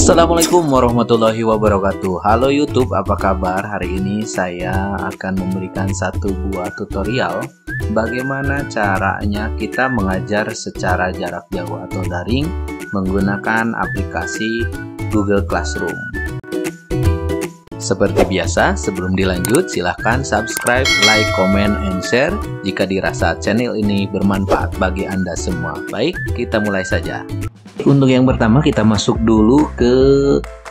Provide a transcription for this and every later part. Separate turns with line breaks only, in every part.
Assalamualaikum warahmatullahi wabarakatuh. Halo YouTube, apa kabar? Hari ini saya akan memberikan satu buah tutorial bagaimana caranya kita mengajar secara jarak jauh atau daring menggunakan aplikasi Google Classroom. Seperti biasa, sebelum dilanjut silahkan subscribe, like, comment, and share jika dirasa channel ini bermanfaat bagi Anda semua. Baik, kita mulai saja. Untuk yang pertama, kita masuk dulu ke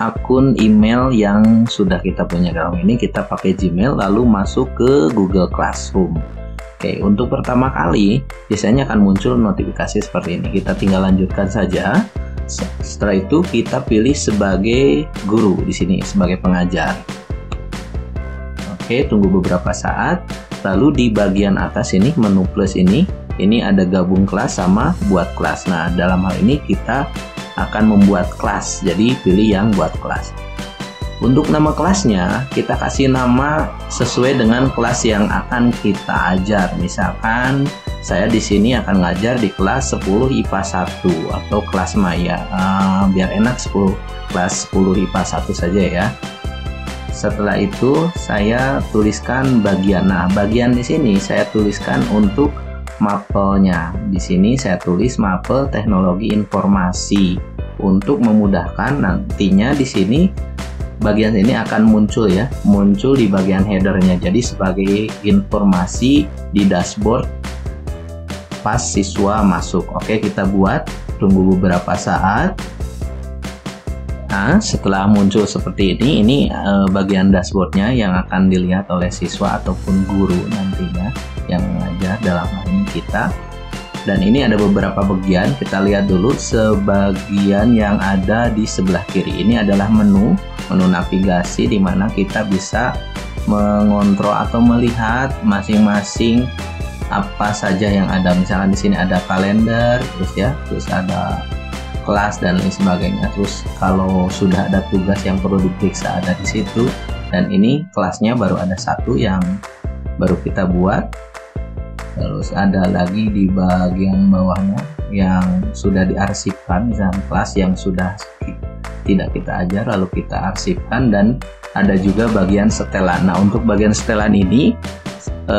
akun email yang sudah kita punya. Kalau ini kita pakai Gmail, lalu masuk ke Google Classroom. Oke, untuk pertama kali biasanya akan muncul notifikasi seperti ini. Kita tinggal lanjutkan saja. Setelah itu kita pilih sebagai guru di sini, sebagai pengajar. Oke, tunggu beberapa saat. Lalu di bagian atas ini, menu plus ini ada gabung kelas sama buat kelas. Nah, dalam hal ini kita akan membuat kelas, jadi pilih yang buat kelas. Untuk nama kelasnya kita kasih nama sesuai dengan kelas yang akan kita ajar. Misalkan saya di sini akan ngajar di kelas 10 IPA 1 atau kelas Maya. Biar enak, kelas 10 IPA 1 saja ya. Setelah itu saya tuliskan bagian. Nah, bagian di sini saya tuliskan untuk mapelnya. Di sini saya tulis mapel teknologi informasi untuk memudahkan nantinya. Di sini bagian ini akan muncul ya, muncul di bagian headernya. Jadi sebagai informasi di dashboard pas siswa masuk. Oke, kita buat, tunggu beberapa saat. Nah, setelah muncul seperti ini bagian dashboardnya yang akan dilihat oleh siswa ataupun guru nantinya yang mengajar, dalam hal ini kita. Dan ini ada beberapa bagian, kita lihat dulu. Sebagian yang ada di sebelah kiri ini adalah menu navigasi, di mana kita bisa mengontrol atau melihat masing-masing apa saja yang ada. Misalnya di sini ada kalender, terus ada kelas dan lain sebagainya. Terus kalau sudah ada tugas yang perlu diperiksa ada di situ. Dan ini kelasnya baru ada satu yang baru kita buat. Terus ada lagi di bagian bawahnya yang sudah diarsipkan, misalnya kelas yang sudah tidak kita ajar lalu kita arsipkan. Dan ada juga bagian setelan. Nah, untuk bagian setelan ini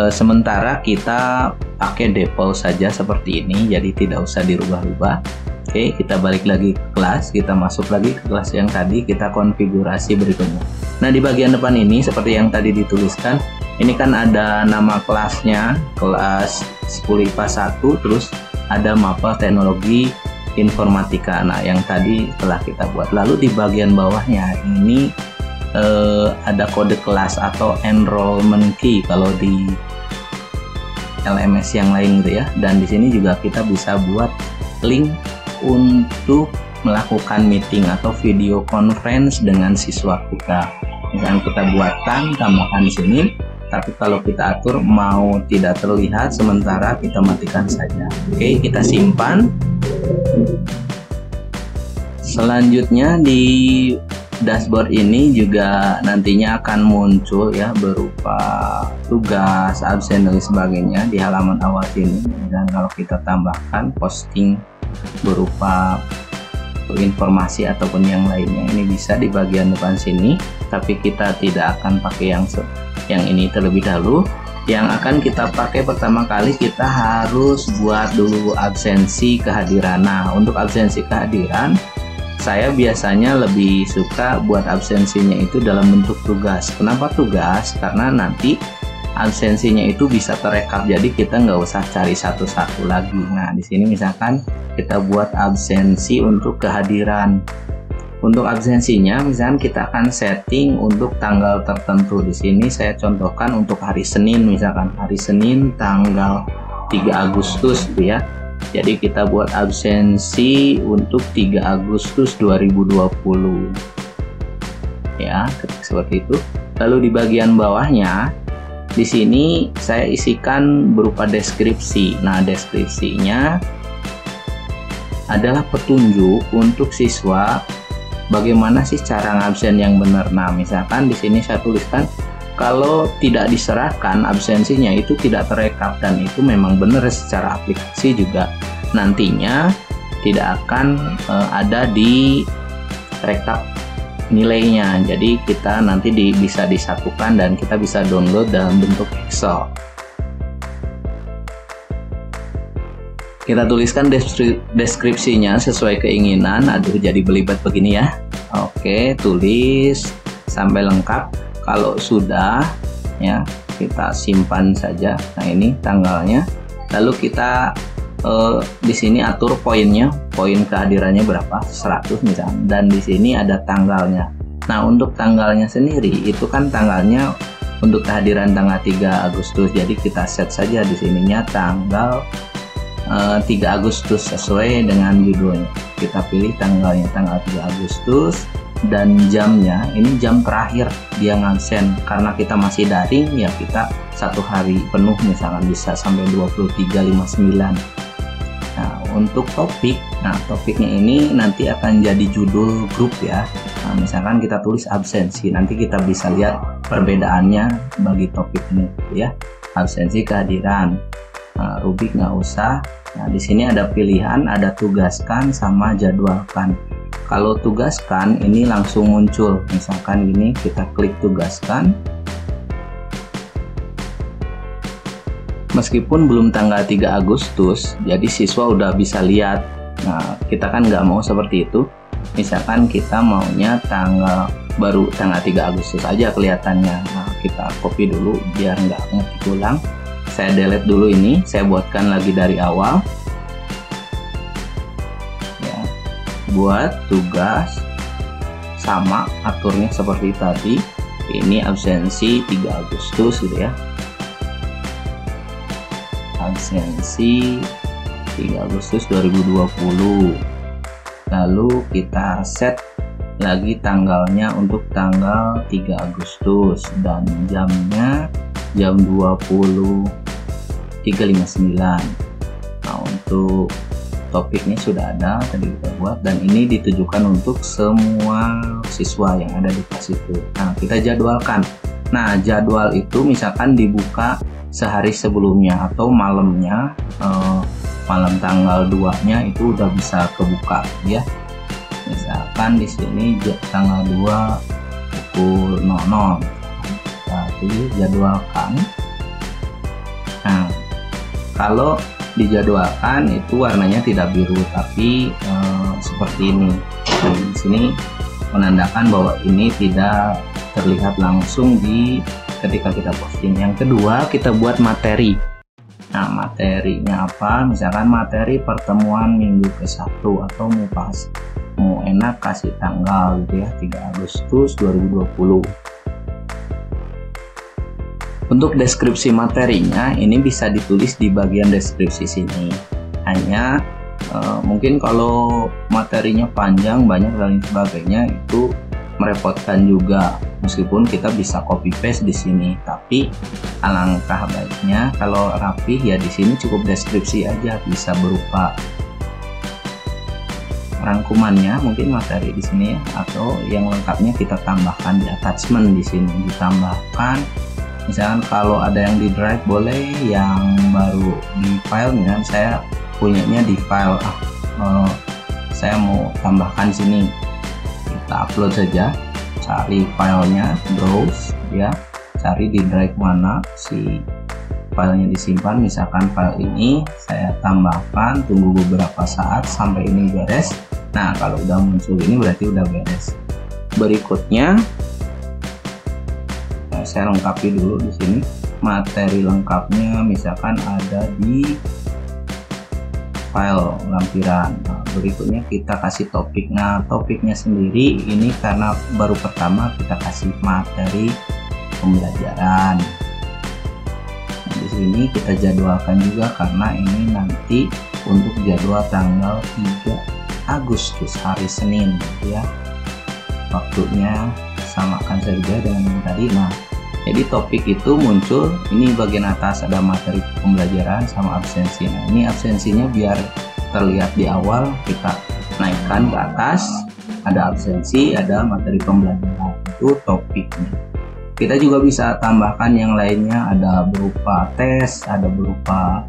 sementara kita pakai default saja seperti ini, jadi tidak usah dirubah-rubah. Oke, kita balik lagi ke kelas, kita masuk lagi ke kelas yang tadi, kita konfigurasi berikutnya. Nah, di bagian depan ini seperti yang tadi dituliskan, ini kan ada nama kelasnya, kelas 10 IPA 1, terus ada mapel teknologi informatika. Nah, yang tadi telah kita buat. Lalu di bagian bawahnya ini ada kode kelas atau enrollment key kalau di LMS yang lain gitu ya. Dan di sini juga kita bisa buat link untuk melakukan meeting atau video conference dengan siswa kita. Misalnya kita buatkan, tambahkan di sini. Tapi kalau kita atur mau tidak terlihat sementara, kita matikan saja. Oke, kita simpan. Selanjutnya di dashboard ini juga nantinya akan muncul ya berupa tugas, absen dan sebagainya di halaman awal sini. Dan kalau kita tambahkan posting berupa informasi ataupun yang lainnya, ini bisa di bagian depan sini. Tapi kita tidak akan pakai yang ini terlebih dahulu. Yang akan kita pakai pertama kali, kita harus buat dulu absensi kehadiran. Nah, untuk absensi kehadiran saya biasanya lebih suka buat absensinya itu dalam bentuk tugas. Kenapa tugas? Karena nanti absensinya itu bisa terekap, jadi kita nggak usah cari satu-satu lagi. Nah, di sini misalkan kita buat absensi untuk kehadiran. Untuk absensinya, misalkan kita akan setting untuk tanggal tertentu. Di sini saya contohkan untuk hari Senin, misalkan hari Senin tanggal 3 Agustus gitu ya. Jadi kita buat absensi untuk 3 Agustus 2020. Ya, seperti itu. Lalu di bagian bawahnya, di sini saya isikan berupa deskripsi. Nah, deskripsinya adalah petunjuk untuk siswa bagaimana sih cara ngabsen yang benar. Nah, misalkan di sini saya tuliskan kalau tidak diserahkan absensinya itu tidak terekap, dan itu memang benar secara aplikasi juga nantinya tidak akan ada di rekap nilainya. Jadi kita nanti bisa disatukan dan kita bisa download dalam bentuk Excel. Kita tuliskan deskripsinya sesuai keinginan. Aduh, jadi belibet begini ya. Oke, tulis sampai lengkap. Kalau sudah ya, kita simpan saja. Nah, ini tanggalnya. Lalu kita di sini atur poinnya, poin kehadirannya berapa, 100 misalnya. Dan di sini ada tanggalnya. Nah, untuk tanggalnya sendiri itu kan tanggalnya untuk kehadiran tanggal 3 Agustus. Jadi kita set saja di sininya tanggal 3 Agustus sesuai dengan judulnya. Kita pilih tanggalnya tanggal 3 Agustus dan jamnya ini jam terakhir dia ngansen. Karena kita masih daring ya, kita 1 hari penuh misalkan bisa sampai 23.59. Nah, untuk topik, topiknya ini nanti akan jadi judul grup ya. Nah, misalkan kita tulis absensi, nanti kita bisa lihat perbedaannya bagi topik ini ya. Absensi, kehadiran. Rubik nggak usah. Nah, di sini ada pilihan, ada tugaskan sama jadwalkan. Kalau tugaskan ini langsung muncul, misalkan gini, kita klik tugaskan. Meskipun belum tanggal 3 Agustus, jadi siswa udah bisa lihat. Nah, kita kan nggak mau seperti itu. Misalkan kita maunya baru tanggal 3 Agustus aja kelihatannya. Nah, kita copy dulu biar nggak ngetik ulang. Saya delete dulu ini, saya buatkan lagi dari awal ya. Buat tugas sama, aturnya seperti tadi. Ini absensi 3 Agustus gitu ya. Absensi 3 Agustus 2020. Lalu kita set lagi tanggalnya untuk tanggal 3 Agustus dan jamnya jam 23.59. Nah, untuk topiknya sudah ada tadi kita buat, dan ini ditujukan untuk semua siswa yang ada di kelas itu. Nah, kita jadwalkan. Nah, jadwal itu misalkan dibuka sehari sebelumnya atau malamnya, malam tanggal 2-nya itu udah bisa kebuka ya. Misalkan di sini tanggal 2 pukul 00. Pilih jadwalkan. Nah, kalau dijadwalkan itu warnanya tidak biru tapi seperti ini. Dan di sini menandakan bahwa ini tidak terlihat langsung ketika kita posting. Yang kedua, kita buat materi. Nah, materinya apa? Misalkan materi pertemuan minggu ke-1 atau mau enak kasih tanggal gitu ya, 3 Agustus 2020. Untuk deskripsi materinya ini bisa ditulis di bagian deskripsi sini. Hanya mungkin kalau materinya panjang, banyak dan lain sebagainya itu merepotkan juga. Meskipun kita bisa copy paste di sini, tapi alangkah baiknya kalau rapi ya di sini cukup deskripsi aja, bisa berupa rangkumannya mungkin materi di sini ya, atau yang lengkapnya kita tambahkan di attachment di sini, ditambahkan. Misalkan kalau ada yang di drive boleh, yang baru di file, misalkan saya punyanya di file, saya mau tambahkan sini, kita upload saja, cari filenya, browse ya, cari di drive mana si filenya disimpan. Misalkan file ini saya tambahkan, tunggu beberapa saat sampai ini beres. Nah, kalau udah muncul ini berarti udah beres. Berikutnya saya lengkapi dulu di sini materi lengkapnya, misalkan ada di file lampiran. Nah, berikutnya kita kasih topik. Nah, topiknya sendiri ini karena baru pertama kita kasih materi pembelajaran. Nah, di sini kita jadwalkan juga karena ini nanti untuk jadwal tanggal 3 Agustus hari Senin ya. Waktunya samakan saja dengan yang tadi. Nah, jadi topik itu muncul, ini bagian atas ada materi pembelajaran sama absensi. Nah, ini absensinya biar terlihat di awal, kita naikkan ke atas, ada absensi, ada materi pembelajaran, itu topiknya. Kita juga bisa tambahkan yang lainnya, ada berupa tes, ada berupa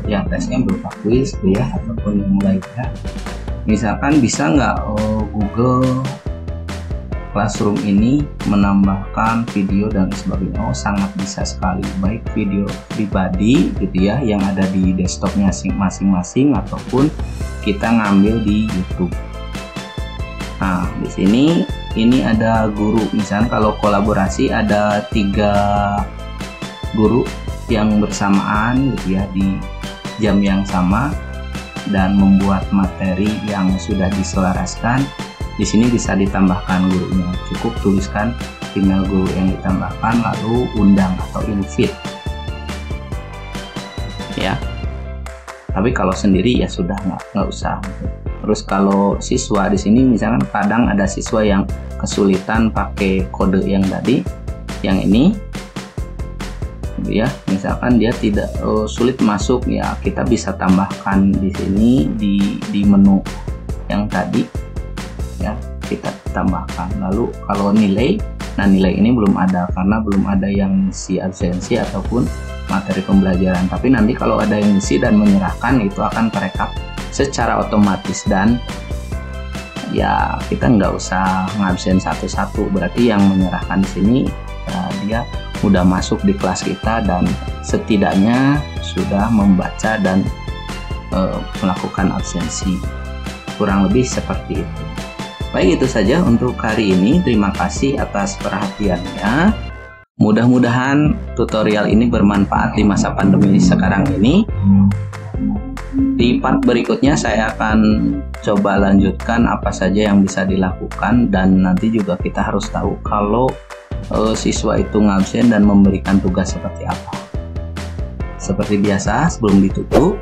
ya tesnya berupa kuis ya, ataupun yang lainnya. Misalkan bisa nggak Google Classroom ini menambahkan video dan sebagainya? Oh, sangat bisa sekali, baik video pribadi gitu ya yang ada di desktopnya masing-masing ataupun kita ngambil di YouTube. Nah, di sini ini ada guru, misalnya kalau kolaborasi ada 3 guru yang bersamaan gitu ya di jam yang sama dan membuat materi yang sudah diselaraskan. Di sini bisa ditambahkan gurunya, cukup tuliskan email guru yang ditambahkan lalu undang atau invite ya. Tapi kalau sendiri ya sudah nggak usah. Terus kalau siswa di sini misalkan kadang ada siswa yang kesulitan pakai kode yang tadi, yang ini ya, misalkan dia tidak sulit masuk ya, kita bisa tambahkan di sini di menu yang tadi ya, kita tambahkan. Lalu kalau nilai, nah nilai ini belum ada karena belum ada yang ngisi absensi ataupun materi pembelajaran, tapi nanti kalau ada yang ngisi dan menyerahkan itu akan terekap secara otomatis dan ya kita nggak usah ngabsen satu-satu. Berarti yang menyerahkan di sini ya, dia udah masuk di kelas kita dan setidaknya sudah membaca dan melakukan absensi, kurang lebih seperti itu. Baik, itu saja untuk hari ini. Terima kasih atas perhatiannya. Mudah-mudahan tutorial ini bermanfaat di masa pandemi sekarang ini. Di part berikutnya saya akan coba lanjutkan apa saja yang bisa dilakukan, dan nanti juga kita harus tahu kalau siswa itu ngabsen dan memberikan tugas seperti apa. Seperti biasa, sebelum ditutup,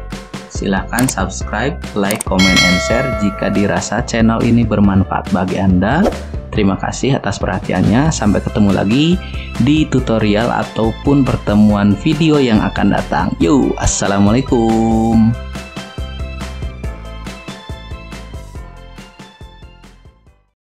silahkan subscribe, like, comment, and share jika dirasa channel ini bermanfaat bagi Anda. Terima kasih atas perhatiannya. Sampai ketemu lagi di tutorial ataupun pertemuan video yang akan datang. Assalamualaikum.